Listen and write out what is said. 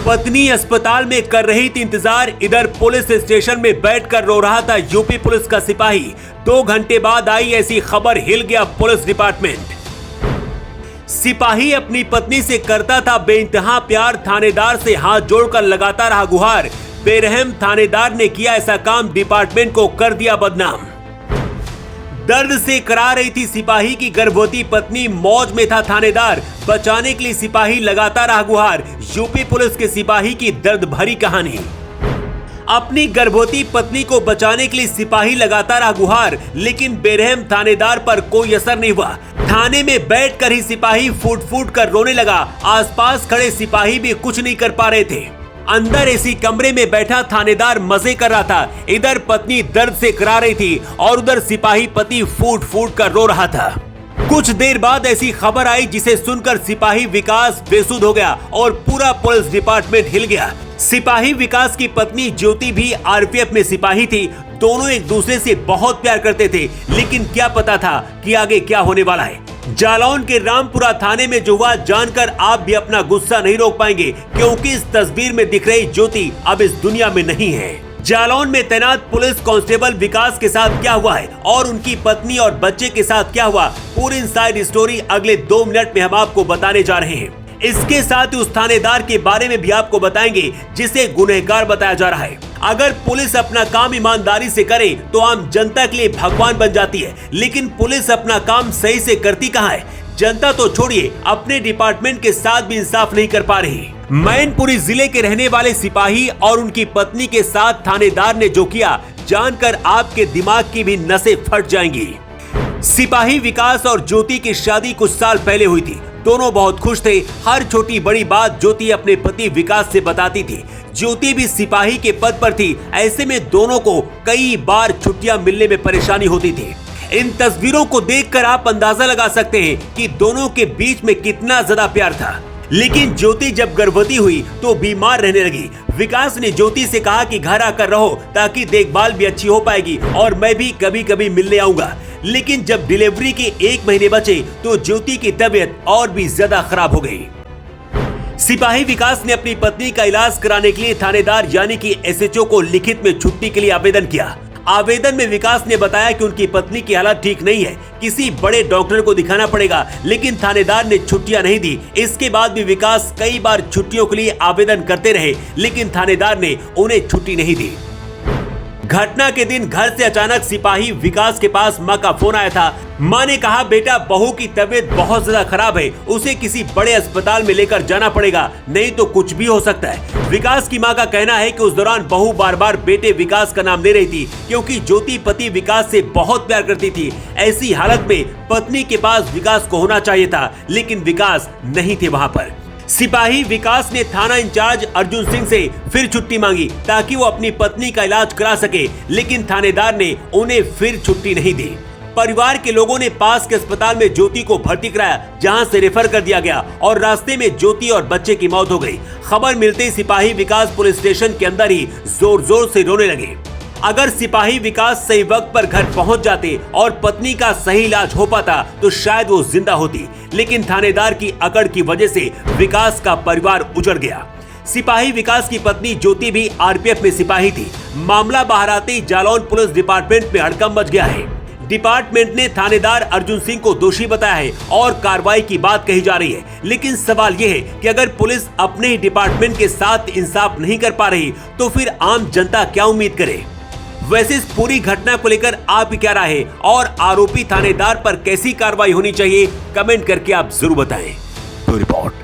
पत्नी अस्पताल में कर रही थी इंतजार, इधर पुलिस स्टेशन में बैठकर रो रहा था यूपी पुलिस का सिपाही। 2 घंटे बाद आई ऐसी खबर, हिल गया पुलिस डिपार्टमेंट। सिपाही अपनी पत्नी से करता था बेइंतहा प्यार, थानेदार से हाथ जोड़कर लगाता रहा गुहार। बेरहम थानेदार ने किया ऐसा काम, डिपार्टमेंट को कर दिया बदनाम। दर्द से करा रही थी सिपाही की गर्भवती पत्नी, मौज में था थानेदार, बचाने के लिए सिपाही लगाता रहा गुहार। यूपी पुलिस के सिपाही की दर्द भरी कहानी। अपनी गर्भवती पत्नी को बचाने के लिए सिपाही लगाता रहा गुहार, लेकिन बेरहम थानेदार पर कोई असर नहीं हुआ। थाने में बैठकर ही सिपाही फूट फूट कर रोने लगा। आसपास खड़े सिपाही भी कुछ नहीं कर पा रहे थे। अंदर एसी कमरे में बैठा थानेदार मजे कर रहा था। इधर पत्नी दर्द से करा रही थी और उधर सिपाही पति फूट फूट कर रो रहा था। कुछ देर बाद ऐसी खबर आई जिसे सुनकर सिपाही विकास बेसुध हो गया और पूरा पुलिस डिपार्टमेंट हिल गया। सिपाही विकास की पत्नी ज्योति भी आरपीएफ में सिपाही थी। दोनों एक दूसरे से बहुत प्यार करते थे, लेकिन क्या पता था कि आगे क्या होने वाला है। जालौन के रामपुरा थाने में जो हुआ जानकर आप भी अपना गुस्सा नहीं रोक पाएंगे, क्योंकि इस तस्वीर में दिख रही ज्योति अब इस दुनिया में नहीं है। जालौन में तैनात पुलिस कांस्टेबल विकास के साथ क्या हुआ है और उनकी पत्नी और बच्चे के साथ क्या हुआ, पूरी इनसाइड स्टोरी अगले 2 मिनट में हम आपको बताने जा रहे हैं। इसके साथ ही उस थानेदार के बारे में भी आपको बताएंगे जिसे गुनहगार बताया जा रहा है। अगर पुलिस अपना काम ईमानदारी से करे तो आम जनता के लिए भगवान बन जाती है, लेकिन पुलिस अपना काम सही से करती कहाँ है? जनता तो छोड़िए, अपने डिपार्टमेंट के साथ भी इंसाफ नहीं कर पा रही। मैनपुरी जिले के रहने वाले सिपाही और उनकी पत्नी के साथ थानेदार ने जो किया, जानकर आपके दिमाग की भी नसें फट जाएंगी। सिपाही विकास और ज्योति की शादी कुछ साल पहले हुई थी। दोनों बहुत खुश थे। हर छोटी बड़ी बात ज्योति अपने पति विकास से बताती थी। ज्योति भी सिपाही के पद पर थी, ऐसे में दोनों को कई बार छुट्टियां मिलने में परेशानी होती थी। इन तस्वीरों को देखकर आप अंदाजा लगा सकते हैं कि दोनों के बीच में कितना ज्यादा प्यार था। लेकिन ज्योति जब गर्भवती हुई तो बीमार रहने लगी। विकास ने ज्योति से कहा कि घर आकर रहो ताकि देखभाल भी अच्छी हो पाएगी और मैं भी कभी कभी मिलने आऊंगा। लेकिन जब डिलीवरी के 1 महीने बचे तो ज्योति की तबीयत और भी ज्यादा खराब हो गई। सिपाही विकास ने अपनी पत्नी का इलाज कराने के लिए थानेदार यानी कि एसएचओ को लिखित में छुट्टी के लिए आवेदन किया। आवेदन में विकास ने बताया कि उनकी पत्नी की हालत ठीक नहीं है, किसी बड़े डॉक्टर को दिखाना पड़ेगा, लेकिन थानेदार ने छुट्टियां नहीं दी। इसके बाद भी विकास कई बार छुट्टियों के लिए आवेदन करते रहे, लेकिन थानेदार ने उन्हें छुट्टी नहीं दी। घटना के दिन घर से अचानक सिपाही विकास के पास मां का फोन आया था। मां ने कहा, बेटा बहू की तबीयत बहुत ज्यादा खराब है, उसे किसी बड़े अस्पताल में लेकर जाना पड़ेगा, नहीं तो कुछ भी हो सकता है। विकास की मां का कहना है कि उस दौरान बहू बार बार बेटे विकास का नाम ले रही थी, क्योंकि ज्योति पति विकास से बहुत प्यार करती थी। ऐसी हालत में पत्नी के पास विकास को होना चाहिए था, लेकिन विकास नहीं थे वहाँ पर। सिपाही विकास ने थाना इंचार्ज अर्जुन सिंह से फिर छुट्टी मांगी ताकि वो अपनी पत्नी का इलाज करा सके, लेकिन थानेदार ने उन्हें फिर छुट्टी नहीं दी। परिवार के लोगों ने पास के अस्पताल में ज्योति को भर्ती कराया, जहां से रेफर कर दिया गया और रास्ते में ज्योति और बच्चे की मौत हो गई। खबर मिलते ही सिपाही विकास पुलिस स्टेशन के अंदर ही जोर जोर से रोने लगे। अगर सिपाही विकास सही वक्त पर घर पहुंच जाते और पत्नी का सही इलाज हो पाता तो शायद वो जिंदा होती, लेकिन थानेदार की अकड़ की वजह से विकास का परिवार उजड़ गया। सिपाही विकास की पत्नी ज्योति भी आरपीएफ में सिपाही थी। मामला बाहर आते ही जालौन पुलिस डिपार्टमेंट में हड़कंप मच गया है। डिपार्टमेंट ने थानेदार अर्जुन सिंह को दोषी बताया है और कार्रवाई की बात कही जा रही है, लेकिन सवाल यह है कि अगर पुलिस अपने ही डिपार्टमेंट के साथ इंसाफ नहीं कर पा रही तो फिर आम जनता क्या उम्मीद करे? वैसे इस पूरी घटना को लेकर आपकी क्या राय है और आरोपी थानेदार पर कैसी कार्रवाई होनी चाहिए, कमेंट करके आप जरूर बताएं। तो रिपोर्ट